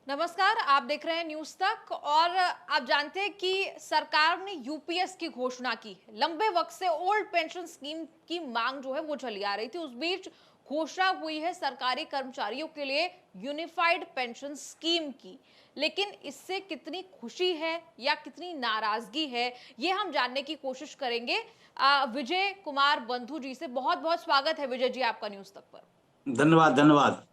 नमस्कार, आप देख रहे हैं न्यूज तक। और आप जानते हैं कि सरकार ने यूपीएस की घोषणा की। लंबे वक्त से ओल्ड पेंशन स्कीम की मांग जो है वो चली आ रही थी। उस बीच घोषणा हुई है सरकारी कर्मचारियों के लिए यूनिफाइड पेंशन स्कीम की। लेकिन इससे कितनी खुशी है या कितनी नाराजगी है, ये हम जानने की कोशिश करेंगे विजय कुमार बंधु जी से। बहुत बहुत स्वागत है विजय जी आपका न्यूज तक पर। धन्यवाद धन्यवाद।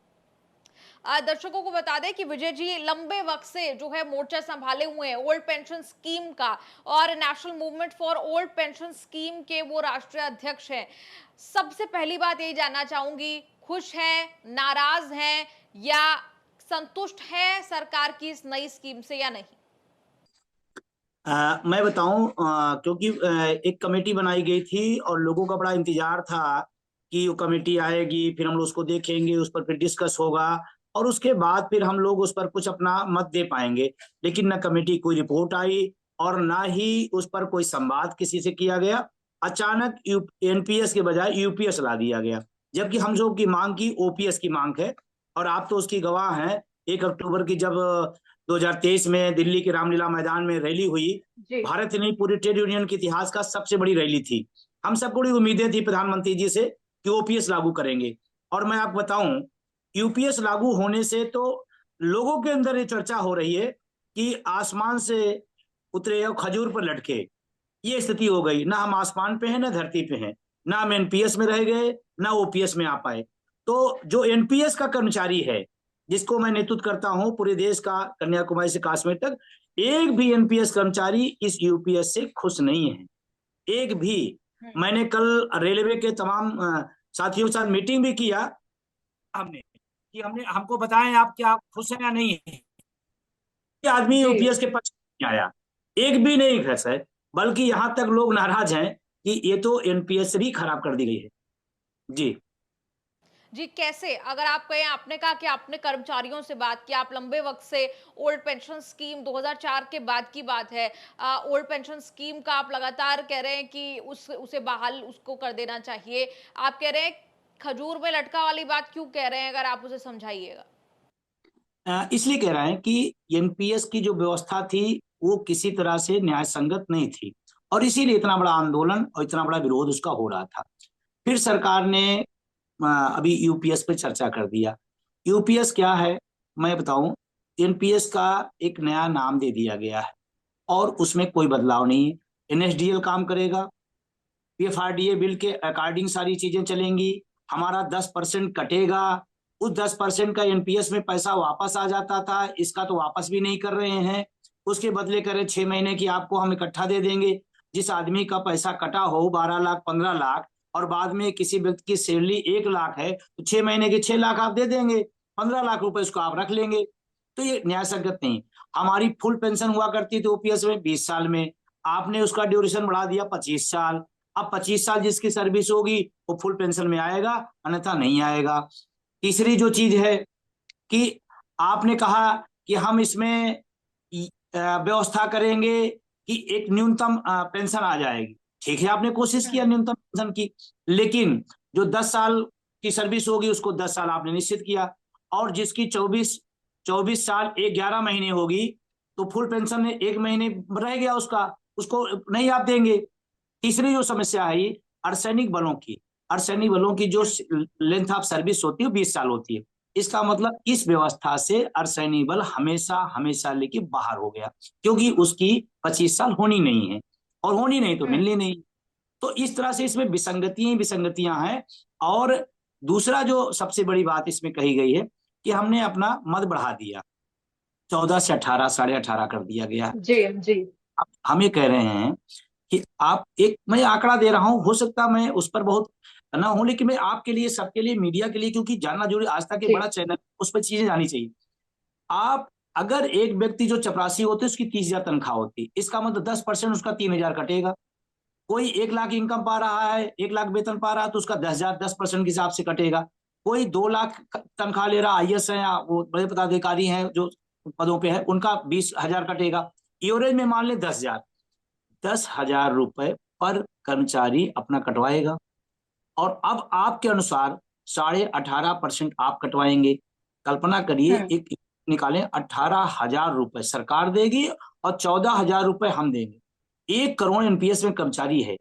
दर्शकों को बता दें कि विजय जी लंबे वक्त से जो है मोर्चा संभाले हुए हैं ओल्ड पेंशन स्कीम का, और national movement for old pension scheme के वो राष्ट्रीय अध्यक्ष हैं। सबसे पहली बात यही जानना चाहूंगी, खुश हैं, नाराज हैं या संतुष्ट है सरकार की इस नई स्कीम से या नहीं? मैं बताऊं, क्योंकि एक कमेटी बनाई गई थी और लोगों का बड़ा इंतजार था कि वो कमेटी आएगी, फिर हम लोग उसको देखेंगे, उस पर फिर डिस्कस होगा और उसके बाद फिर हम लोग उस पर कुछ अपना मत दे पाएंगे। लेकिन न कमेटी कोई रिपोर्ट आई और ना ही उस पर कोई संवाद किसी से किया गया। अचानक एनपीएस के बजाय यूपीएस ला दिया गया, जबकि हम जो की मांग की ओपीएस की मांग है। और आप तो उसकी गवाह हैं, 1 अक्टूबर की जब 2023 में दिल्ली के रामलीला मैदान में रैली हुई, जी। भारत नहीं पूरी ट्रेड यूनियन के इतिहास का सबसे बड़ी रैली थी। हम सबको बड़ी उम्मीदें थी प्रधानमंत्री जी से कि ओपीएस लागू करेंगे। और मैं आपको बताऊं, यूपीएस लागू होने से तो लोगों के अंदर ये चर्चा हो रही है कि आसमान से उतरे और खजूर पर लटके, ये स्थिति हो गई। ना हम आसमान पे हैं ना धरती पे हैं, ना हम एनपीएस में रह गए ना ओपीएस में आ पाए। तो जो एनपीएस का कर्मचारी है, जिसको मैं नेतृत्व करता हूं पूरे देश का, कन्याकुमारी से कश्मीर तक, एक भी एनपीएस कर्मचारी इस यूपीएस से खुश नहीं है, एक भी। मैंने कल रेलवे के तमाम साथियों के साथ मीटिंग भी किया, हमने कि हमने हमको बताएं आप क्या खुश हैं या नहीं है। आदमी जी। यूपीएस के पक्ष में आया, एक भी नहीं खुश है। बल्कि यहां तक लोग नाराज हैं कि ये तो एनपीएस भी खराब कर दी गई है। जी। जी, कैसे? अगर आप कहें, आपने कहा कि आपने कर्मचारियों से बात की, आप लंबे वक्त से ओल्ड पेंशन स्कीम 2004 के बाद की बात है, ओल्ड पेंशन स्कीम का आप लगातार कह रहे हैं कि उसे बहाल उसको कर देना चाहिए। आप कह रहे हैं खजूर में लटका वाली बात क्यों कह रहे हैं, अगर आप उसे समझाइएगा? इसलिए कह रहे हैं कि एनपीएस की जो व्यवस्था थी वो किसी तरह से न्याय संगत नहीं थी, और इसीलिए इतना बड़ा आंदोलन और इतना बड़ा विरोध उसका हो रहा था। फिर सरकार ने अभी यूपीएस पे चर्चा कर दिया। यूपीएस क्या है मैं बताऊं, एनपीएस का एक नया नाम दे दिया गया है और उसमें कोई बदलाव नहीं है। एनएसडीएल काम करेगा, पीएफआरडीए बिल के अकॉर्डिंग सारी चीजें चलेंगी। हमारा 10% कटेगा, उस 10% का एनपीएस में पैसा वापस आ जाता था, इसका तो वापस भी नहीं कर रहे हैं। उसके बदले करें 6 महीने की आपको हम इकट्ठा दे देंगे। जिस आदमी का पैसा कटा हो 12 लाख 15 लाख, और बाद में किसी व्यक्ति की सैलरी 1 लाख है, तो 6 महीने के 6 लाख आप दे देंगे, 15 लाख रुपए उसको आप रख लेंगे। तो ये न्याय संगत नहीं। हमारी फुल पेंशन हुआ करती थी ओपीएस में 20 साल में, आपने उसका ड्यूरेशन बढ़ा दिया 25 साल। अब 25 साल जिसकी सर्विस होगी वो फुल पेंशन में आएगा, अन्यथा नहीं आएगा। तीसरी जो चीज है कि आपने कहा कि हम इसमें व्यवस्था करेंगे कि एक न्यूनतम पेंशन आ जाएगी। ठीक है, आपने कोशिश किया न्यूनतम पेंशन की, लेकिन जो 10 साल की सर्विस होगी उसको 10 साल आपने निश्चित किया, और जिसकी 24 साल 11 महीने होगी तो फुल पेंशन में 1 महीने रह गया उसका, उसको नहीं आप देंगे। तीसरी जो समस्या है अर्धसैनिक बलों की, अर्धसैनिक बलों की जो लेंथ ऑफ सर्विस होती है 20 साल होती है। इसका मतलब इस व्यवस्था से अर्धसैनिक बल हमेशा हमेशा लेके बाहर हो गया, क्योंकि उसकी 25 साल होनी नहीं है, और होनी नहीं तो मिलनी नहीं। तो इस तरह से इसमें विसंगतियां हैं। और दूसरा जो सबसे बड़ी बात इसमें कही गई है कि हमने अपना मद बढ़ा दिया, 14 से 18, 18.5 कर दिया गया। जी। जी। अब हम ये कह रहे हैं कि आप, एक मैं आंकड़ा दे रहा हूं, हो सकता मैं उस पर बहुत ना हूं, लेकिन मैं आपके लिए, सबके लिए, मीडिया के लिए, क्योंकि जानना जरूरी, आज तक के जी। बड़ा चैनल, उस पर चीजें जानी चाहिए। आप अगर एक व्यक्ति जो चपरासी होते उसकी 30,000 तनख्वाह होती, इसका मतलब 10% उसका 3,000 कटेगा। कोई 1 लाख इनकम पा रहा है, 1 लाख वेतन पा रहा है, तो उसका 10,000 10% के हिसाब से कटेगा। कोई 2 लाख तनख्वाह ले रहा, आईएएस है या वो बड़े पदाधिकारी हैं जो पदों पे है, उनका 20,000 कटेगा। एवरेज में मान ले 10,000, 10,000 रुपए पर कर्मचारी अपना कटवाएगा। और अब आपके अनुसार 18.5% आप कटवाएंगे। कल्पना करिए, एक निकालें, 18,000 रुपए सरकार देगी और 14,000 रुपए हम देंगे। 1 करोड़ एनपीएस में कर्मचारी है,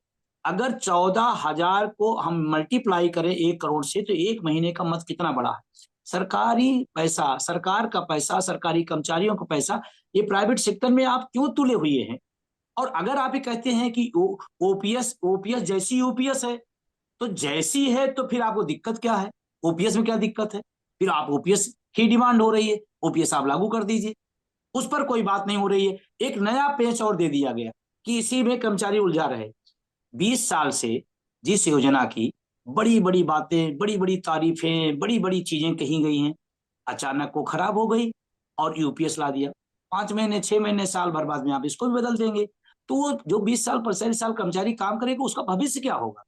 अगर 14,000 को हम मल्टीप्लाई करें 1 करोड़ से, तो 1 महीने का मत कितना बड़ा है। सरकारी पैसा, सरकार का पैसा, सरकारी कर्मचारियों का पैसा, ये प्राइवेट सेक्टर में आप क्यों तुले हुए हैं। और अगर आप ये कहते हैं कि ओपीएस ओपीएस जैसी यूपीएस है, तो जैसी है तो फिर आपको दिक्कत क्या है, ओपीएस में क्या दिक्कत है। फिर आप ओपीएस की डिमांड हो रही है, ओपीएस आप लागू कर दीजिए, उस पर कोई बात नहीं हो रही है। एक नया पेच और दे दिया गया कि इसी में कर्मचारी उलझा रहे। 20 साल से जिस योजना की बड़ी बड़ी बातें, बड़ी बड़ी तारीफें, बड़ी बड़ी चीजें कही गई हैं, अचानक वो खराब हो गई और यूपीएस ला दिया। 5 महीने, 6 महीने, साल भर बाद में आप इसको भी बदल देंगे, तो वो जो 20 साल 45 साल कर्मचारी काम करेगा उसका भविष्य क्या होगा,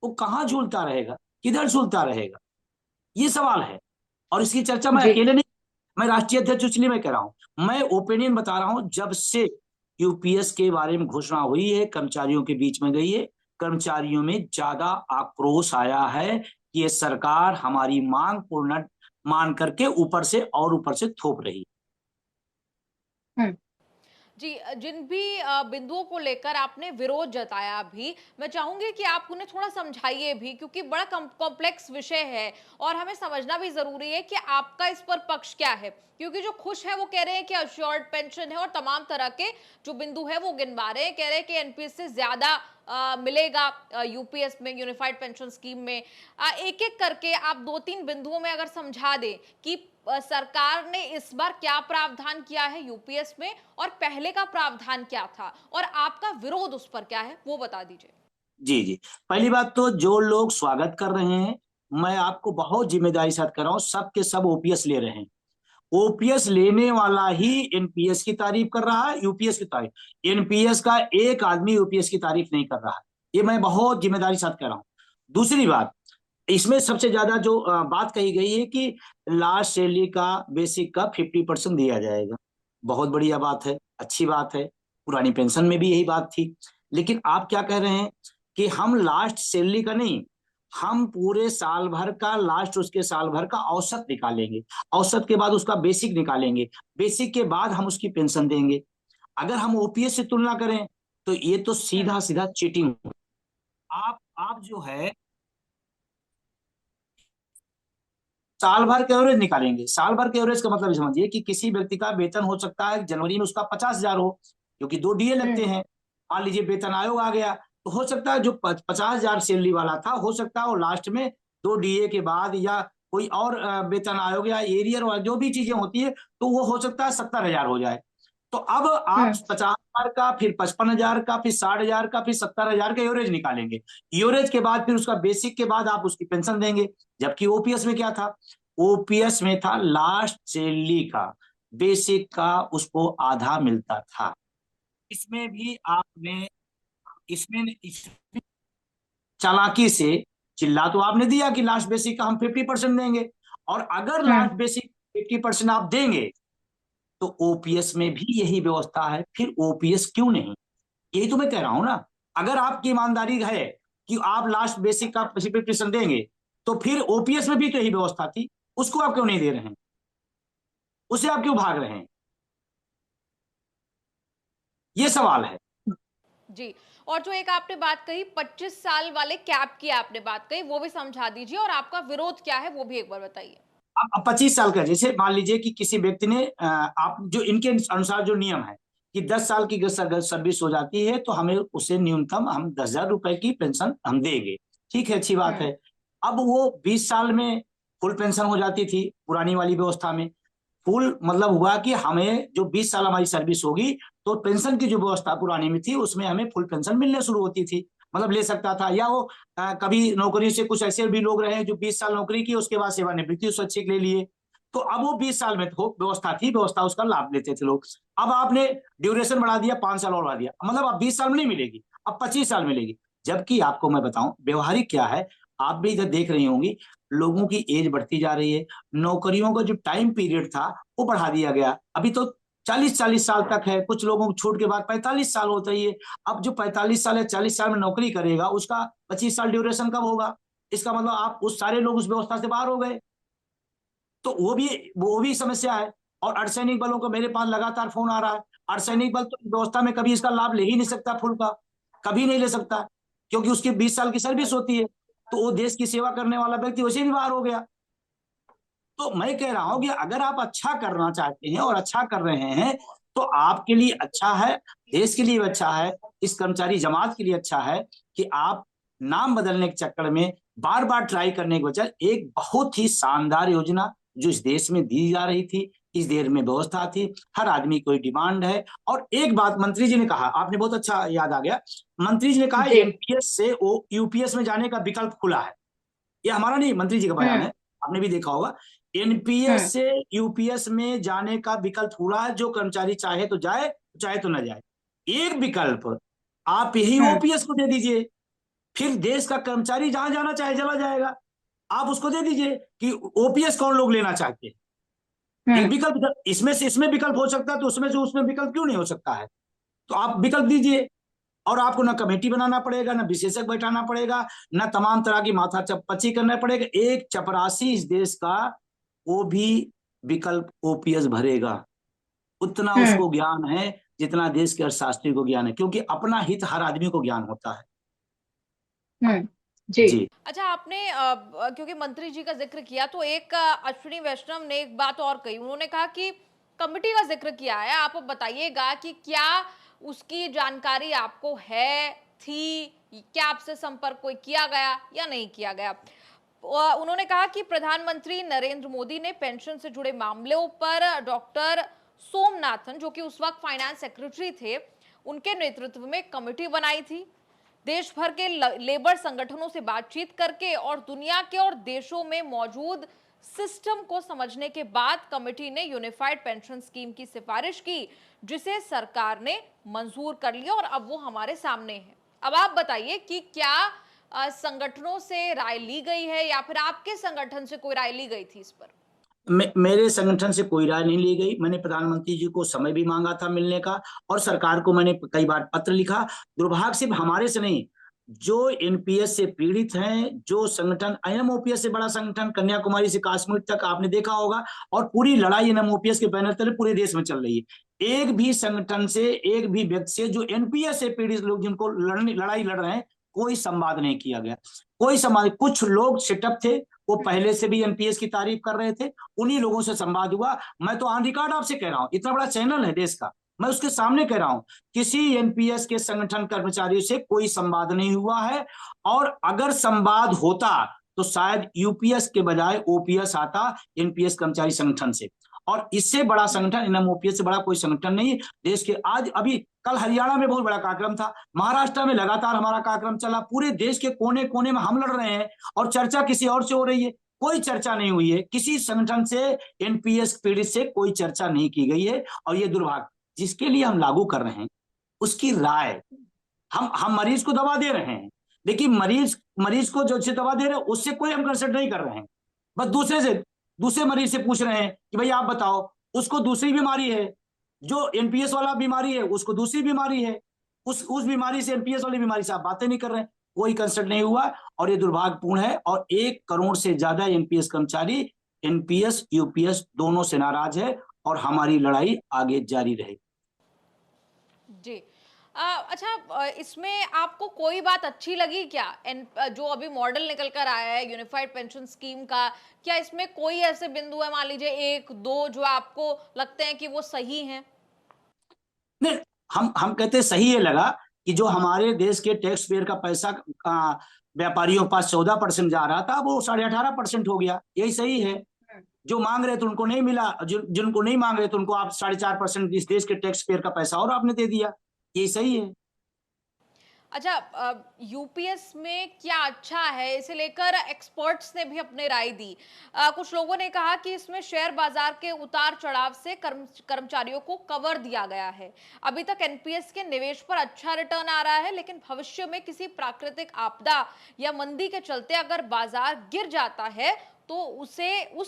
वो कहाँ झूलता रहेगा, किधर झूलता रहेगा, ये सवाल है। और इसकी चर्चा मैं जी। अकेले नहीं, मैं राष्ट्रीय अध्यक्ष इसलिए मैं कह रहा हूं, मैं ओपिनियन बता रहा हूं। जब से यूपीएस के बारे में घोषणा हुई है, कर्मचारियों के बीच में गई है, कर्मचारियों में ज्यादा आक्रोश आया है कि ये सरकार हमारी मांग पूर्ण मान करके ऊपर से और ऊपर से थोप रही। जी, जिन भी बिंदुओं को लेकर आपने विरोध जताया अभी, मैं चाहूंगी कि आप उन्हें थोड़ा समझाइए भी, क्योंकि बड़ा कॉम्प्लेक्स विषय है और हमें समझना भी जरूरी है कि आपका इस पर पक्ष क्या है। क्योंकि जो खुश है वो कह रहे हैं कि अश्योर्ड पेंशन है और तमाम तरह के जो बिंदु है वो गिनवा रहे हैं, कह रहे हैं कि एनपीएस से ज्यादा मिलेगा यूपीएस में, यूनिफाइड पेंशन स्कीम में। एक एक करके आप 2-3 बिंदुओं में अगर समझा दें कि सरकार ने इस बार क्या प्रावधान किया है यूपीएस में और पहले का प्रावधान क्या था और आपका विरोध उस पर क्या है, वो बता दीजिए। जी जी, पहली बात तो जो लोग स्वागत कर रहे हैं, मैं आपको बहुत जिम्मेदारी साथ कर रहा हूं, सब के सब ओपीएस ले रहे हैं। ओपीएस लेने वाला ही एनपीएस की तारीफ कर रहा है, यूपीएस की तारीफ, एनपीएस का एक आदमी यूपीएस की तारीफ नहीं कर रहा है, ये मैं बहुत जिम्मेदारी साथ कर रहा हूं। दूसरी बात, इसमें सबसे ज्यादा जो बात कही गई है कि लास्ट सैलरी का, बेसिक का 50% दिया जाएगा। बहुत बढ़िया बात है, अच्छी बात है, पुरानी पेंशन में भी यही बात थी। लेकिन आप क्या कह रहे हैं कि हम लास्ट सैलरी का नहीं, हम पूरे साल भर का, लास्ट उसके साल भर का औसत निकालेंगे, औसत के बाद उसका बेसिक निकालेंगे, बेसिक के बाद हम उसकी पेंशन देंगे। अगर हम ओपीएस से तुलना करें तो ये तो सीधा सीधा चीटिंग। आप जो है साल भर के एवरेज निकालेंगे। साल भर के एवरेज का मतलब समझिए कि किसी व्यक्ति का वेतन हो सकता है जनवरी में उसका 50,000 हो, क्योंकि 2 डीए लगते हैं। मान लीजिए वेतन आयोग आ गया, तो हो सकता है जो 50,000 सैलरी वाला था, हो सकता है वो लास्ट में 2 डीए के बाद या कोई और वेतन आयोग या एरियर वाला जो भी चीजें होती है, तो वो हो सकता है 70,000 हो जाए। तो अब आप 50,000 का, फिर 55,000 का, फिर 60,000 का, फिर 70,000 का एवरेज निकालेंगे। एवरेज के बाद फिर उसका बेसिक के बाद आप उसकी पेंशन देंगे। जबकि ओपीएस में क्या था, ओपीएस में था लास्ट सैलरी का, बेसिक का उसको आधा मिलता था। इसमें भी आपने, इसमें चालाकी से चिल्ला तो आपने दिया कि लास्ट बेसिक का हम 50% देंगे, और अगर लास्ट बेसिक 50% आप देंगे तो ओपीएस में भी यही व्यवस्था है, फिर ओपीएस क्यों नहीं। यही तो मैं कह रहा हूं ना, अगर आपकी ईमानदारी है कि आप लास्ट बेसिक का 50% देंगे, तो फिर ओपीएस में भी तो यही व्यवस्था थी, उसको आप क्यों नहीं दे रहे हैं, उसे आप क्यों भाग रहे हैं, ये सवाल है। जी, और जो एक आपने बात कही 25 साल वाले कैप की आपने बात कही, वो भी समझा दीजिए और आपका विरोध क्या है वो भी एक बार बताइए। अब 25 साल का, जैसे मान लीजिए कि किसी व्यक्ति ने आप जो इनके अनुसार जो नियम है कि 10 साल की सर्विस हो जाती है तो हमें उसे न्यूनतम हम 10,000 रुपए की पेंशन हम देंगे, ठीक है, अच्छी बात है। अब वो 20 साल में फुल पेंशन हो जाती थी पुरानी वाली व्यवस्था में। फुल मतलब हुआ कि हमें जो 20 साल हमारी सर्विस होगी तो पेंशन की जो व्यवस्था पुरानी में थी उसमें हमें फुल पेंशन मिलने शुरू होती थी, मतलब ले सकता था। या वो कभी नौकरी से, कुछ ऐसे भी लोग रहे जो 20 साल नौकरी की उसके बाद सेवानिवृत्ति स्वैच्छिक ले लिए, तो अब वो 20 साल में तो व्यवस्था थी, व्यवस्था उसका लाभ लेते थे लोग। अब आपने ड्यूरेशन बढ़ा दिया, 5 साल और बढ़ा दिया, मतलब अब 20 साल में नहीं मिलेगी, अब 25 साल मिलेगी। जबकि आपको मैं बताऊं व्यवहारिक क्या है, आप भी इधर देख रही होंगी, लोगों की एज बढ़ती जा रही है, नौकरियों का जो टाइम पीरियड था वो बढ़ा दिया गया, अभी तो 40-40 साल तक है, कुछ लोगों को छूट के बाद 45 साल होता ही है। अब जो 45 साल या 40 साल में नौकरी करेगा उसका 25 साल ड्यूरेशन कब होगा, इसका मतलब आप उस सारे लोग उस व्यवस्था से बाहर हो गए, तो वो भी समस्या है। और अर्धसैनिक बलों को मेरे पास लगातार फोन आ रहा है। अर्धसैनिक बल तो इस व्यवस्था में कभी इसका लाभ ले ही नहीं सकता, फुल का कभी नहीं ले सकता, क्योंकि उसकी 20 साल की सर्विस होती है, तो वो देश की सेवा करने वाला व्यक्ति वैसे भी बाहर हो गया। तो मैं कह रहा हूं कि अगर आप अच्छा करना चाहते हैं और अच्छा कर रहे हैं तो आपके लिए अच्छा है, देश के लिए भी अच्छा है, इस कर्मचारी जमात के लिए अच्छा है कि आप नाम बदलने के चक्कर में बार बार ट्राई करने के बजाय एक बहुत ही शानदार योजना जो इस देश में दी जा रही थी, इस देश में व्यवस्था थी, हर आदमी कोई डिमांड है। और एक बात मंत्री जी ने कहा, आपने बहुत अच्छा याद आ गया, मंत्री जी ने कहा जी। एमपीएस से वो यूपीएस में जाने का विकल्प खुला है। ये हमारा नहीं, मंत्री जी का बयान है, आपने भी देखा होगा। एनपीएस से यूपीएस में जाने का विकल्प खुला है, जो कर्मचारी चाहे तो जाए, चाहे तो न जाए। एक विकल्प आप यही ओपीएस को दे दीजिए, फिर देश का कर्मचारी जहां जाना चाहे चला जाएगा। आप उसको दे दीजिए कि ओपीएस कौन लोग लेना चाहते हैं, एक विकल्प इसमें से इसमें विकल्प हो सकता है, तो उसमें से उसमें विकल्प क्यों नहीं हो सकता है? तो आप विकल्प दीजिए, और आपको ना कमेटी बनाना पड़ेगा, ना विशेषज्ञ बैठाना पड़ेगा, ना तमाम तरह की माथा चपच्ची करना पड़ेगा। एक चपरासी इस देश का वो भी विकल्प ओपीएस भरेगा, उतना उसको ज्ञान है जितना देश के अर्थशास्त्री को ज्ञान है, क्योंकि अपना हित हर आदमी को ज्ञान होता है। जी। जी अच्छा, आपने क्योंकि मंत्री जी का जिक्र किया तो एक अश्विनी वैष्णव ने एक बात और कही। उन्होंने कहा कि कमेटी का जिक्र किया है, आप बताइएगा कि क्या उसकी जानकारी आपको है, थी, क्या आपसे संपर्क कोई किया गया या नहीं किया गया? उन्होंने कहा कि प्रधानमंत्री नरेंद्र मोदी ने पेंशन से जुड़े मामलों पर डॉक्टर सोमनाथन, जो कि उस वक्त फाइनेंस सेक्रेटरी थे, उनके नेतृत्व में कमेटी बनाई थी। देश भर के लेबर संगठनों से बातचीत करके और दुनिया के और देशों में मौजूद सिस्टम को समझने के बाद कमेटी ने यूनिफाइड पेंशन स्कीम की सिफारिश की, जिसे सरकार ने मंजूर कर लिया और अब वो हमारे सामने है। अब आप बताइए कि क्या संगठनों से राय ली गई है या फिर आपके संगठन से कोई राय ली गई थी इस पर? मेरे संगठन से कोई राय नहीं ली गई। मैंने प्रधानमंत्री जी को समय भी मांगा था मिलने का, और सरकार को मैंने कई बार पत्र लिखा। दुर्भाग्य सिर्फ हमारे से नहीं, जो एनपीएस से पीड़ित हैं, जो संगठन एनएमओपीएस से बड़ा संगठन कन्याकुमारी से कश्मीर तक आपने देखा होगा, और पूरी लड़ाई एनएमओपीएस के बैनर तले पूरे देश में चल रही है। एक भी संगठन से, एक भी व्यक्ति से जो एनपीएस से पीड़ित लोग जिनको लड़ाई लड़ रहे हैं, कोई संवाद नहीं किया गया, कोई संवाद। कुछ लोग सेटअप थे, वो पहले से भी एनपीएस की तारीफ कर रहे थे, उन्हीं लोगों से संवाद हुआ। मैं तो ऑन रिकॉर्ड आपसे कह रहा हूं, इतना बड़ा चैनल है देश का, मैं उसके सामने कह रहा हूं, किसी एनपीएस के संगठन कर्मचारियों से कोई संवाद नहीं हुआ है। और अगर संवाद होता तो शायद यूपीएस के बजाय ओपीएस आता एनपीएस कर्मचारी संगठन से, और इससे बड़ा संगठन एनएमओपीएस से बड़ा कोई संगठन नहीं देश के। आज अभी कल हरियाणा में बहुत बड़ा कार्यक्रम था, महाराष्ट्र में लगातार हमारा कार्यक्रम चला, पूरे देश के कोने कोने में हम लड़ रहे हैं, और चर्चा किसी और से हो रही है। कोई चर्चा नहीं हुई है, किसी संगठन से एनपीएस पीड़ित से कोई चर्चा नहीं की गई है। और ये दुर्भाग्य, जिसके लिए हम लागू कर रहे हैं उसकी राय, हम मरीज को दवा दे रहे हैं, लेकिन मरीज को जो दवा दे रहे हैं उससे कोई हम कंसल्ट नहीं कर रहे हैं। बस दूसरे मरीज से पूछ रहे हैं कि भाई आप बताओ, उसको दूसरी बीमारी है, जो एनपीएस वाला बीमारी है उसको दूसरी बीमारी है, उस बीमारी से, एनपीएस वाली बीमारी से आप बातें नहीं कर रहे हैं। कोई कंसल्ट नहीं हुआ, और ये दुर्भाग्यपूर्ण है। और 1 करोड़ से ज्यादा एनपीएस कर्मचारी एनपीएस यूपीएस दोनों से नाराज है, और हमारी लड़ाई आगे जारी रहेगी। जी। अच्छा, इसमें आपको कोई बात अच्छी लगी क्या? जो अभी मॉडल निकल कर आया है यूनिफाइड पेंशन स्कीम का, क्या इसमें कोई ऐसे बिंदु है, मान लीजिए 1-2, जो आपको लगते हैं कि वो सही हैं? नहीं, हम कहते सही ये लगा कि जो हमारे देश के टैक्स पेयर का पैसा व्यापारियों के पास 14% जा रहा था, वो 18.5% हो गया, यही सही है। जो मांग रहे थे उनको नहीं मिला, जिनको नहीं मांग रहे थे उनको आप 4.5% इस देश के टैक्स पेयर का पैसा और आपने दे दिया, यही सही है। अच्छा, यूपीएस में क्या अच्छा है, इसे लेकर एक्सपर्ट्स ने भी अपने राय दी। कुछ लोगों ने कहा कि इसमें शेयर बाजार के उतार चढ़ाव से कर्मचारियों को कवर दिया गया है। अभी तक एनपीएस के निवेश पर अच्छा रिटर्न आ रहा है, लेकिन भविष्य में किसी प्राकृतिक आपदा या मंदी के चलते अगर बाजार गिर जाता है तो उस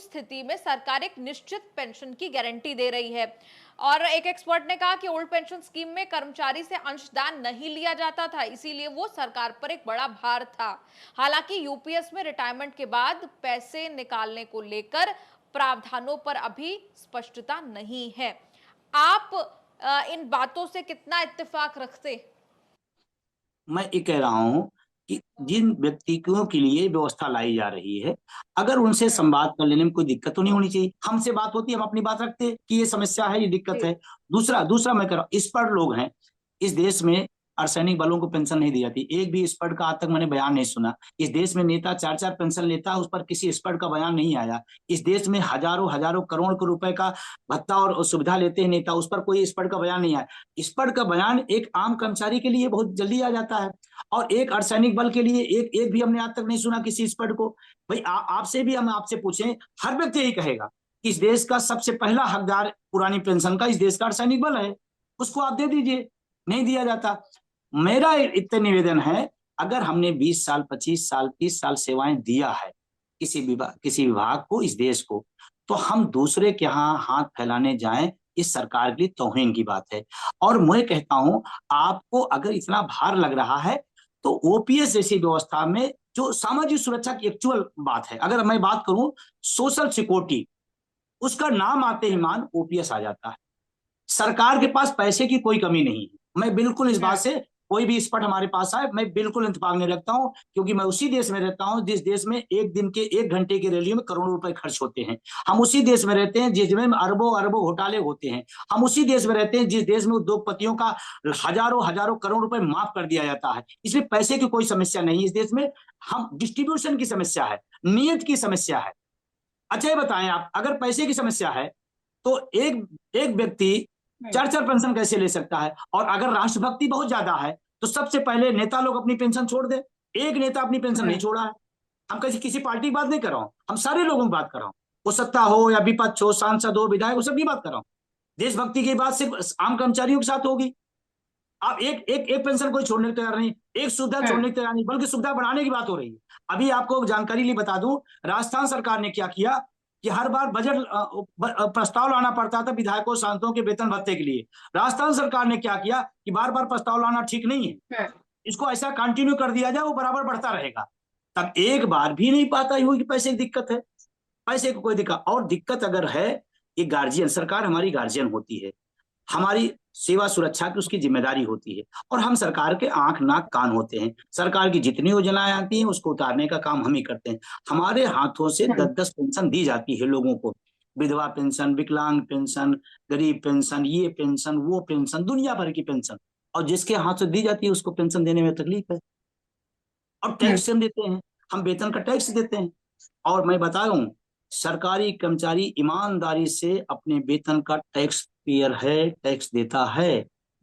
स्थिति में सरकार एक निश्चित पेंशन की गारंटी दे रही है। और एक एक्सपर्ट ने कहा कि ओल्ड पेंशन स्कीम में कर्मचारी से अंशदान नहीं लिया जाता था, इसीलिए वो सरकार पर एक बड़ा भार था। हालांकि यूपीएस में रिटायरमेंट के बाद पैसे निकालने को लेकर प्रावधानों पर अभी स्पष्टता नहीं है। आप इन बातों से कितना इत्तेफाक रखते? मैं ये कह रहा हूं कि जिन व्यक्तियों के लिए व्यवस्था लाई जा रही है, अगर उनसे संवाद कर लेने में कोई दिक्कत तो नहीं होनी चाहिए। हमसे बात होती है, हम अपनी बात रखते हैं कि ये समस्या है, ये दिक्कत है। दूसरा दूसरा मैं कह रहा हूं, स्पष्ट लोग हैं इस देश में, अर्धसैनिक बलों को पेंशन नहीं दी जाती। एक भी स्पष्ट का आज तक मैंने बयान नहीं सुना। इस देश में नेता 4-4 पेंशन लेता है, उस पर किसी स्पष्ट का बयान नहीं आया। इस देश में हजारों हजारों करोड़ के रुपए का भत्ता और सुविधा लेते हैं नेता, उस पर कोई स्पष्ट का बयान नहीं आया। स्पष्ट का बयान एक आम कर्मचारी के लिए बहुत जल्दी आ जाता है, और एक अर्धसैनिक बल के लिए एक एक भी हमने आज तक नहीं सुना किसी स्पष्ट को। भाई आपसे भी हम आपसे पूछें, हर व्यक्ति यही कहेगा कि इस देश का सबसे पहला हकदार पुरानी पेंशन का इस देश का अर्धसैनिक बल है, उसको आप दे दीजिए। नहीं दिया जाता। मेरा इतना निवेदन है, अगर हमने 20 साल 25 साल 30 साल सेवाएं दिया है किसी विभाग को, इस देश को, तो हम दूसरे के यहाँ हाथ फैलाने जाएं, इस सरकार के लिए तौहीन की बात है। और मैं कहता हूं, आपको अगर इतना भार लग रहा है तो ओपीएस जैसी व्यवस्था में जो सामाजिक सुरक्षा की एक्चुअल बात है, अगर मैं बात करूं सोशल सिक्योरिटी, उसका नाम आते ही मान ओपीएस आ जाता है। सरकार के पास पैसे की कोई कमी नहीं है। मैं बिल्कुल इस बात से, कोई भी स्पष्ट हमारे पास आए, मैं बिल्कुल इंतफाक नहीं रखता हूं, क्योंकि मैं उसी देश में रहता हूं जिस देश में एक दिन के 1 घंटे की रैली में करोड़ों रुपए खर्च होते हैं। हम उसी देश में रहते हैं जिसमें अरबों अरबों घोटाले होते हैं। हम उसी देश में रहते हैं जिस देश में उद्योगपतियों का हजारों हजारों करोड़ रुपए माफ कर दिया जाता है। इसलिए पैसे की कोई समस्या नहीं इस देश में। हम डिस्ट्रीब्यूशन की समस्या है, नियत की समस्या है। अच्छा ये बताएं आप, अगर पैसे की समस्या है तो एक एक व्यक्ति 4-4 पेंशन कैसे ले सकता है? और अगर राष्ट्रभक्ति बहुत ज्यादा है तो सबसे पहले नेता लोग अपनी पेंशन छोड़ दे। एक नेता अपनी पेंशन नहीं छोड़ा है। हम किसी पार्टी की बात नहीं कर रहा हूं, हम सारे लोगों की बात कर रहा हूं, वो सत्ता हो या विपक्ष हो, सांसद हो, विधायक हो, सबकी बात कर रहा हूं। देशभक्ति की बात सिर्फ आम कर्मचारियों के साथ होगी। आप एक पेंशन कोई छोड़ने को तैयार नहीं, एक सुविधा छोड़ने को तैयार नहीं, बल्कि सुविधा बढ़ाने की बात हो रही है। अभी आपको जानकारी लिए बता दूं, राजस्थान सरकार ने क्या किया कि हर बार बजट प्रस्ताव लाना पड़ता था विधायकों सांसदों के वेतन भत्ते के लिए। राजस्थान सरकार ने क्या किया कि बार बार प्रस्ताव लाना ठीक नहीं है, इसको ऐसा कंटिन्यू कर दिया जाए, वो बराबर बढ़ता रहेगा। तब एक बार भी नहीं पाता हुई कि पैसे की दिक्कत है। पैसे की कोई दिक्कत, और दिक्कत अगर है, ये गार्जियन, सरकार हमारी गार्जियन होती है, हमारी सेवा सुरक्षा की उसकी जिम्मेदारी होती है, और हम सरकार के आंख नाक कान होते हैं। सरकार की जितनी योजनाएं आती हैं उसको उतारने का काम हम ही करते हैं। हमारे हाथों से 10-10 पेंशन दी जाती है लोगों को, विधवा पेंशन, विकलांग पेंशन, गरीब पेंशन, ये पेंशन, वो पेंशन, दुनिया भर की पेंशन, और जिसके हाथ से दी जाती है उसको पेंशन देने में तकलीफ है। और टैक्स हम देते हैं, हम वेतन का टैक्स देते हैं। और मैं बता रहा हूं, सरकारी कर्मचारी ईमानदारी से अपने वेतन का टैक्स पेयर है, टैक्स देता है।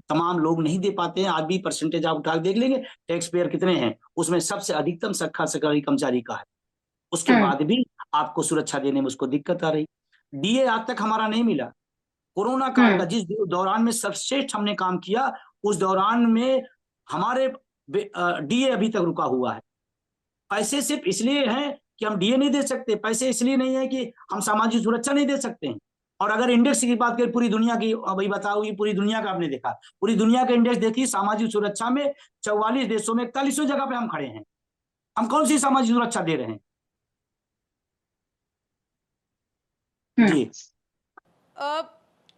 तमाम लोग नहीं दे पाते हैं। आज भी परसेंटेज आप उठा देख लेंगे टैक्स पेयर कितने हैं, उसमें सबसे अधिकतम सखा सरकारी कर्मचारी का है। उसके बाद भी आपको सुरक्षा देने में उसको दिक्कत आ रही। डीए आज तक हमारा नहीं मिला। कोरोना काल का जिस दौरान में सर्वश्रेष्ठ हमने काम किया, उस दौरान में हमारे डीए अभी तक रुका हुआ है। पैसे सिर्फ इसलिए हैं कि हम डीए नहीं दे सकते, पैसे इसलिए नहीं है कि हम सामाजिक सुरक्षा नहीं दे सकते हैं। और अगर इंडेक्स की बात करें पूरी दुनिया की, भाई बताओ, ये पूरी दुनिया का आपने देखा, पूरी दुनिया का इंडेक्स देखिए सामाजिक सुरक्षा में 44 देशों में 41वें जगह पे हम खड़े हैं। हम कौन सी सामाजिक सुरक्षा दे रहे हैं? जी।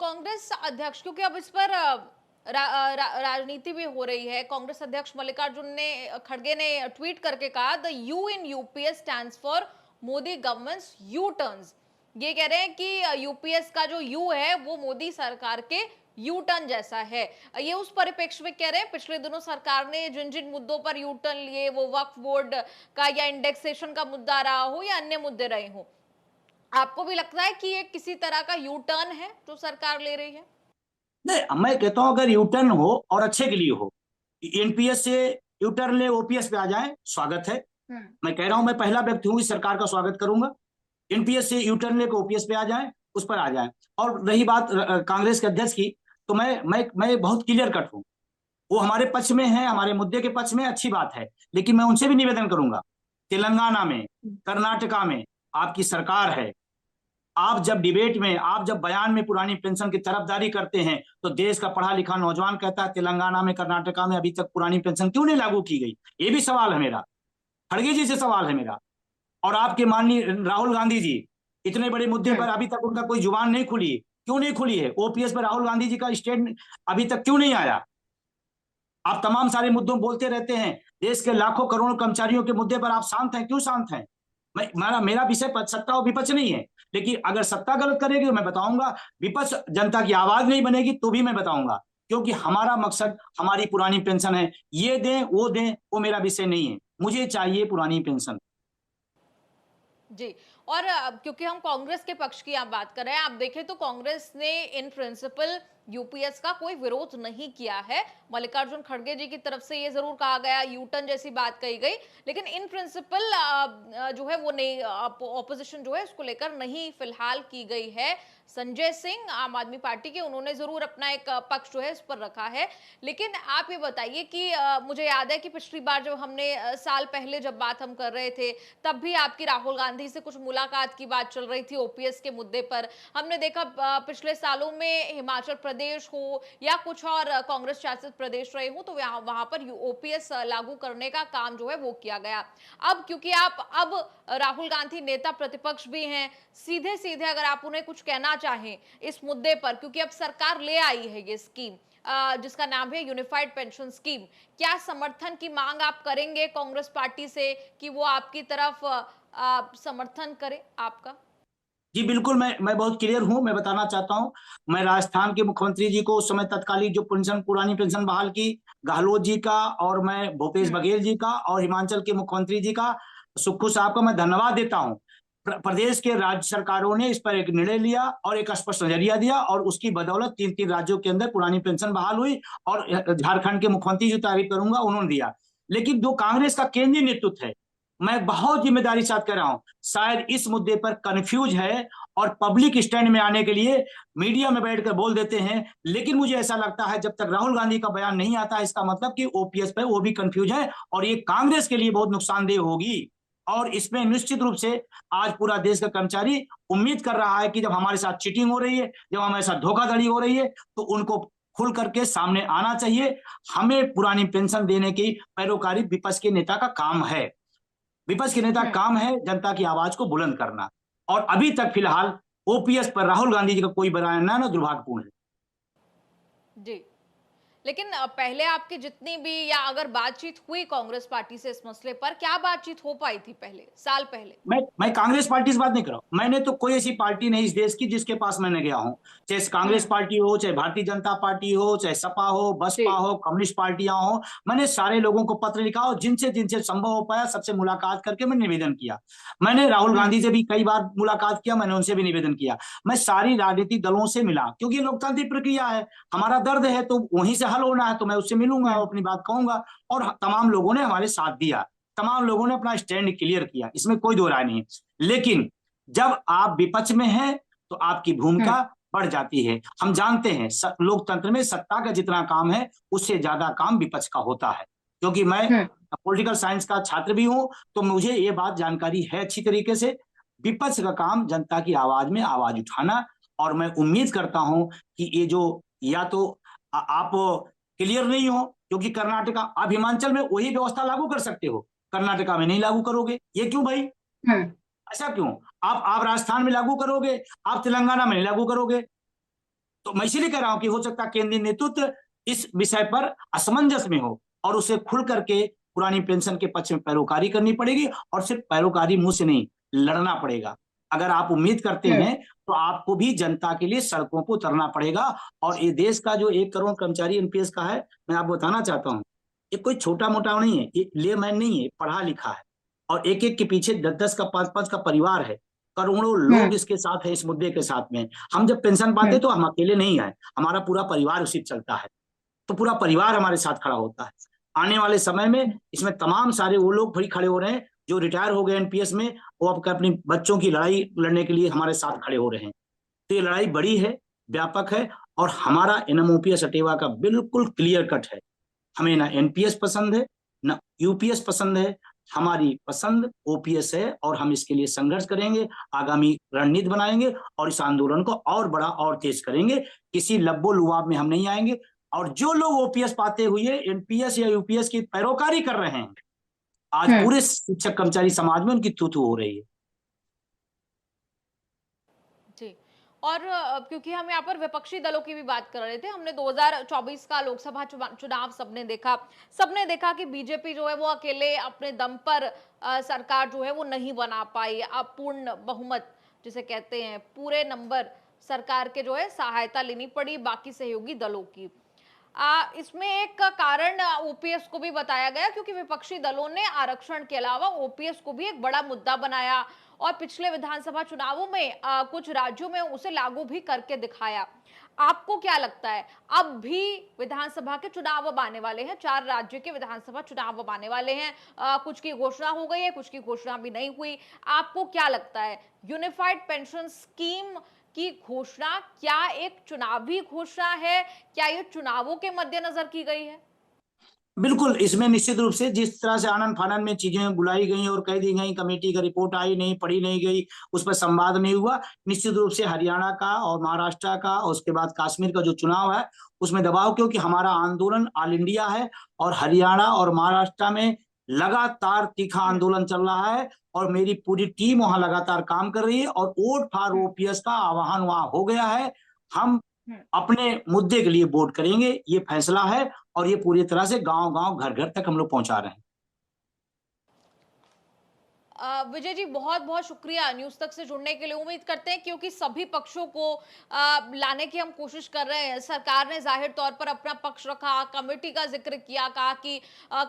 कांग्रेस अध्यक्ष, क्योंकि अब इस पर राजनीति भी हो रही है, कांग्रेस अध्यक्ष मल्लिकार्जुन ने खड़गे ने ट्वीट करके कहा, the you in UPS stands for Modi governments you turns. ये कह रहे हैं कि यूपीएस का जो यू है वो मोदी सरकार के यू टर्न जैसा है। ये उस परिप्रेक्ष्य में कह रहे हैं, पिछले दिनों सरकार ने जिन जिन मुद्दों पर यू टर्न लिए, वो वक्फ बोर्ड का या इंडेक्सेशन का मुद्दा रहा हो या अन्य मुद्दे रहे हो, आपको भी लगता है कि ये किसी तरह का यू टर्न है जो सरकार ले रही है? नहीं, मैं कहता हूं अगर यू टर्न हो और अच्छे के लिए हो, एनपीएस से यू टर्न ले ओपीएस पे आ जाए, स्वागत है। मैं कह रहा हूं, मैं पहला व्यक्ति हूं इस सरकार का स्वागत करूंगा। एनपीएस से यू टर्न ले ओपीएस पे आ जाए, उस पर आ जाए। और रही बात कांग्रेस के अध्यक्ष की, तो मैं बहुत क्लियर कट हूं। वो हमारे पक्ष में है, हमारे मुद्दे के पक्ष में, अच्छी बात है। लेकिन मैं उनसे भी निवेदन करूंगा, तेलंगाना में, कर्नाटका में आपकी सरकार है। आप जब डिबेट में, आप जब बयान में पुरानी पेंशन की तरफदारी करते हैं, तो देश का पढ़ा लिखा नौजवान कहता है तेलंगाना में, कर्नाटका में अभी तक पुरानी पेंशन क्यों नहीं लागू की गई? ये भी सवाल है मेरा, खड़गे जी से सवाल है मेरा। और आपके माननीय राहुल गांधी जी इतने बड़े मुद्दे पर अभी तक उनका कोई जुबान नहीं खुली। क्यों नहीं खुली है? ओपीएस पर राहुल गांधी जी का स्टैंड अभी तक क्यों नहीं आया? आप तमाम सारे मुद्दों बोलते रहते हैं, देश के लाखों करोड़ों कर्मचारियों के मुद्दे पर आप शांत हैं, क्यों शांत हैं? मेरा विषय सत्ता और विपक्ष नहीं है, लेकिन अगर सत्ता गलत करेगी तो मैं बताऊंगा, विपक्ष जनता की आवाज नहीं बनेगी तो भी मैं बताऊंगा, क्योंकि हमारा मकसद हमारी पुरानी पेंशन है। ये दें वो मेरा विषय नहीं है, मुझे चाहिए पुरानी पेंशन। जी। और क्योंकि हम कांग्रेस के पक्ष की आप बात कर रहे हैं, आप देखें तो कांग्रेस ने इन प्रिंसिपल यूपीएस का कोई विरोध नहीं किया है। मल्लिकार्जुन खड़गे जी की तरफ से ये जरूर कहा गया, यूटर्न जैसी बात कही गई, लेकिन इन प्रिंसिपल जो है वो नहीं, ऑपोजिशन जो है उसको लेकर नहीं फिलहाल की गई है। संजय सिंह आम आदमी पार्टी के, उन्होंने जरूर अपना एक पक्ष जो है इस पर रखा है। लेकिन आप ये बताइए कि मुझे याद है कि पिछली बार जब हमने साल पहले जब बात हम कर रहे थे, तब भी आपकी राहुल गांधी से कुछ मुलाकात की बात चल रही थी ओपीएस के मुद्दे पर। हमने देखा पिछले सालों में हिमाचल प्रदेश हो या कुछ और कांग्रेस शासित प्रदेश रहे हो, तो वहां पर ओपीएस लागू करने का काम जो है वो किया गया। अब क्योंकि आप अब राहुल गांधी नेता प्रतिपक्ष भी हैं, सीधे सीधे अगर आप उन्हें कुछ कहना चाहें इस मुद्दे पर, क्योंकि अब सरकार ले आई है ये स्कीम जिसका नाम है यूनिफाइड पेंशन स्कीम, क्या समर्थन की मांग आप करेंगे कांग्रेस पार्टी से कि वो आपकी तरफ समर्थन करे आपका? जी बिल्कुल, मैं बहुत क्लियर हूं। मैं बताना चाहता हूं, मैं राजस्थान के मुख्यमंत्री जी को उस समय तत्कालीन जो पेंशन पुरानी पेंशन बहाल की, गहलोत जी का, और मैं भूपेश बघेल जी का, और हिमाचल के मुख्यमंत्री जी का, सुक्खू साहब का मैं धन्यवाद देता हूं। प्रदेश के राज्य सरकारों ने इस पर एक निर्णय लिया और एक स्पष्ट नजरिया दिया, और उसकी बदौलत 3-3 राज्यों के अंदर पुरानी पेंशन बहाल हुई, और झारखंड के मुख्यमंत्री जो तारीफ करूंगा उन्होंने दिया। लेकिन जो कांग्रेस का केंद्रीय नेतृत्व है, मैं बहुत जिम्मेदारी के साथ कह रहा हूं, शायद इस मुद्दे पर कंफ्यूज है और पब्लिक स्टैंड में आने के लिए मीडिया में बैठकर बोल देते हैं। लेकिन मुझे ऐसा लगता है जब तक राहुल गांधी का बयान नहीं आता, इसका मतलब कि ओपीएस पर वो भी कंफ्यूज है, और ये कांग्रेस के लिए बहुत नुकसानदेह होगी। और इसमें निश्चित रूप से आज पूरा देश का कर्मचारी उम्मीद कर रहा है कि जब हमारे साथ चीटिंग हो रही है, जब हमारे साथ धोखाधड़ी हो रही है, तो उनको खुल करके सामने आना चाहिए। हमें पुरानी पेंशन देने की पैरोकारी विपक्ष के नेता का काम है। विपक्ष के नेता काम है जनता की आवाज को बुलंद करना, और अभी तक फिलहाल ओपीएस पर राहुल गांधी जी का कोई बयान ना दुर्भाग्यपूर्ण है। जी, लेकिन पहले आपकी जितनी भी या अगर बातचीत हुई कांग्रेस पार्टी से इस मसले पर, क्या बातचीत हो पाई थी पहले, साल पहले? मैं कांग्रेस पार्टी से बात नहीं कर रहा हूं। मैंने तो कोई ऐसी पार्टी नहीं इस देश की जिसके पास मैंने गया हूं, चाहे कांग्रेस पार्टी हो, चाहे भारतीय जनता पार्टी हो, चाहे सपा हो, बसपा हो, कम्युनिस्ट पार्टियां हो, मैंने सारे लोगों को पत्र लिखा और जिनसे जिनसे संभव हो पाया सबसे मुलाकात करके मैं निवेदन किया। मैंने राहुल गांधी से भी कई बार मुलाकात किया, मैंने उनसे भी निवेदन किया। मैं सारी राजनीतिक दलों से मिला, क्योंकि लोकतांत्रिक प्रक्रिया है, हमारा दर्द है तो वहीं से हल होना है, तो मैं उससे मिलूंगा, अपनी बात कहूंगा। और तमाम लोगों ने हमारे साथ दिया, तमाम लोगों ने अपना स्टैंड क्लियर किया, इसमें कोई दो राय नहीं है। लेकिन जब आप विपक्ष में हैं तो आपकी भूमिका बढ़ जाती है। हम जानते हैं लोकतंत्र में सत्ता का जितना काम है उससे ज्यादा काम विपक्ष का होता है। क्योंकि मैं पॉलिटिकल साइंस का छात्र भी हूं, तो मुझे ये बात जानकारी है अच्छी तरीके से। विपक्ष का काम जनता की आवाज में आवाज उठाना, और मैं उम्मीद करता हूं कि ये जो, या तो आप क्लियर नहीं हो, क्योंकि कर्नाटका, आप हिमाचल में वही व्यवस्था लागू कर सकते हो, कर्नाटका में नहीं लागू करोगे, ये क्यों भाई? ऐसा क्यों? आप राजस्थान में लागू करोगे, आप तेलंगाना में नहीं लागू करोगे। तो मैं इसीलिए कह रहा हूं कि हो सकता है केंद्रीय नेतृत्व इस विषय पर असमंजस में हो, और उसे खुल करके पुरानी पेंशन के पक्ष में पैरोकारी करनी पड़ेगी, और सिर्फ पैरोकारी मुंह से नहीं, लड़ना पड़ेगा। अगर आप उम्मीद करते हैं तो आपको भी जनता के लिए सड़कों पर उतरना पड़ेगा। और ये देश का जो 1 करोड़ कर्मचारी एनपीएस का है, मैं आपको बताना चाहता हूँ, ये कोई छोटा मोटा नहीं है, ये लेमैन नहीं है, पढ़ा लिखा है, और एक एक के पीछे 10-10 का 5-5 का परिवार है, करोड़ों लोग इसके साथ है, इस मुद्दे के साथ में। हम जब पेंशन पाते तो हम अकेले नहीं है, हमारा पूरा परिवार उसी चलता है, तो पूरा परिवार हमारे साथ खड़ा होता है। आने वाले समय में इसमें तमाम सारे वो लोग भी खड़े हो रहे हैं जो रिटायर हो गए एनपीएस में, वो अब अपनी बच्चों की लड़ाई लड़ने के लिए हमारे साथ खड़े हो रहे हैं। तो ये लड़ाई बड़ी है, व्यापक है, और हमारा एनएमओपीएस हटेवा का बिल्कुल क्लियर कट है। हमें ना एनपीएस पसंद है ना यूपीएस पसंद है, हमारी पसंद ओपीएस है, और हम इसके लिए संघर्ष करेंगे, आगामी रणनीति बनाएंगे, और इस आंदोलन को और बड़ा और तेज करेंगे। किसी लब्बो लुआब में हम नहीं आएंगे। और जो लोग ओपीएस पाते हुए एनपीएस या यूपीएस की पैरोकारी कर रहे हैं, आज पूरे शिक्षक कर्मचारी समाज में उनकी थू थू हो रही है। और क्योंकि हम यहाँ पर विपक्षी दलों की भी बात कर रहे थे, हमने 2024 का लोकसभा चुनाव सबने देखा कि बीजेपी जो है वो अकेले अपने दम पर सरकार जो है वो नहीं बना पाई। अपूर्ण बहुमत जिसे कहते हैं, पूरे नंबर सरकार के जो है सहायता लेनी पड़ी बाकी सहयोगी दलों की। इसमें एक कारण ओपीएस को भी बताया गया, क्योंकि विपक्षी दलों ने आरक्षण के अलावा ओपीएस को भी एक बड़ा मुद्दा बनाया और पिछले विधानसभा चुनावों में कुछ राज्यों में उसे लागू भी करके दिखाया। आपको क्या लगता है, अब भी विधानसभा के चुनाव अब आने वाले हैं, 4 राज्यों के विधानसभा चुनाव अब आने वाले हैं, कुछ की घोषणा हो गई है, कुछ की घोषणा भी नहीं हुई। आपको क्या लगता है, यूनिफाइड पेंशन स्कीम की घोषणा क्या एक चुनावी घोषणा है? क्या ये चुनावों के मद्देनजर की गई है? बिल्कुल, इसमें निश्चित रूप से जिस तरह से आनन-फानन में चीजें बुलाई गई और कह दी गई, कमेटी का रिपोर्ट आई नहीं, पढ़ी नहीं गई, उस पर संवाद नहीं हुआ। निश्चित रूप से हरियाणा का और महाराष्ट्र का और उसके बाद कश्मीर का जो चुनाव है, उसमें दबाव, क्योंकि हमारा आंदोलन ऑल इंडिया है और हरियाणा और महाराष्ट्र में लगातार तीखा आंदोलन चल रहा है और मेरी पूरी टीम वहां लगातार काम कर रही है और वोट फॉर ओपीएस का आह्वान वहां हो गया है। हम अपने मुद्दे के लिए वोट करेंगे, ये फैसला है और ये पूरी तरह से गांव-गांव, घर-घर तक हम लोग पहुंचा रहे हैं। विजय जी, बहुत बहुत शुक्रिया न्यूज तक से जुड़ने के लिए। उम्मीद करते हैं, क्योंकि सभी पक्षों को लाने की हम कोशिश कर रहे हैं। सरकार ने जाहिर तौर पर अपना पक्ष रखा, कमेटी का जिक्र किया, कहा कि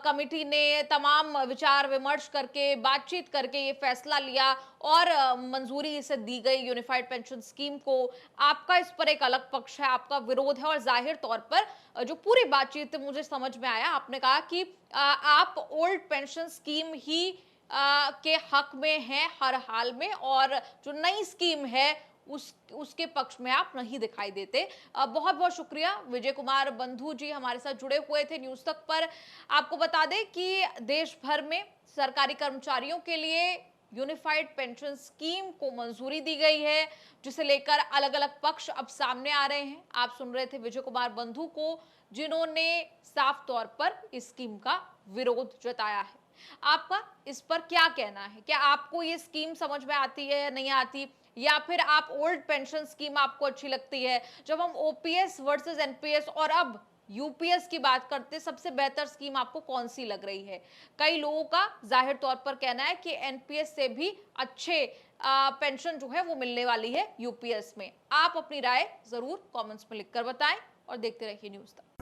कमेटी ने तमाम विचार विमर्श करके, बातचीत करके ये फैसला लिया और मंजूरी इसे दी गई यूनिफाइड पेंशन स्कीम को। आपका इस पर एक अलग पक्ष है, आपका विरोध है और जाहिर तौर पर जो पूरी बातचीत मुझे समझ में आया, आपने कहा कि आप ओल्ड पेंशन स्कीम ही के हक में है हर हाल में, और जो नई स्कीम है उसके पक्ष में आप नहीं दिखाई देते। बहुत बहुत शुक्रिया। विजय कुमार बंधु जी हमारे साथ जुड़े हुए थे न्यूज तक पर। आपको बता दें कि देश भर में सरकारी कर्मचारियों के लिए यूनिफाइड पेंशन स्कीम को मंजूरी दी गई है, जिसे लेकर अलग अलग पक्ष अब सामने आ रहे हैं। आप सुन रहे थे विजय कुमार बंधु को, जिन्होंने साफ तौर पर इस स्कीम का विरोध जताया है। आपका इस पर क्या कहना है? क्या आपको ये स्कीम समझ में आती है या नहीं आती, या फिर आप ओल्ड पेंशन स्कीम आपको अच्छी लगती है? जब हम ओपीएस वर्सेस एनपीएस और अब यूपीएस की बात करते हैं, सबसे बेहतर स्कीम आपको कौन सी लग रही है? कई लोगों का जाहिर तौर पर कहना है कि एनपीएस से भी अच्छे पेंशन जो है वो मिलने वाली है यूपीएस में। आप अपनी राय जरूर कमेंट्स में लिखकर बताएं और देखते रहिए न्यूज तक।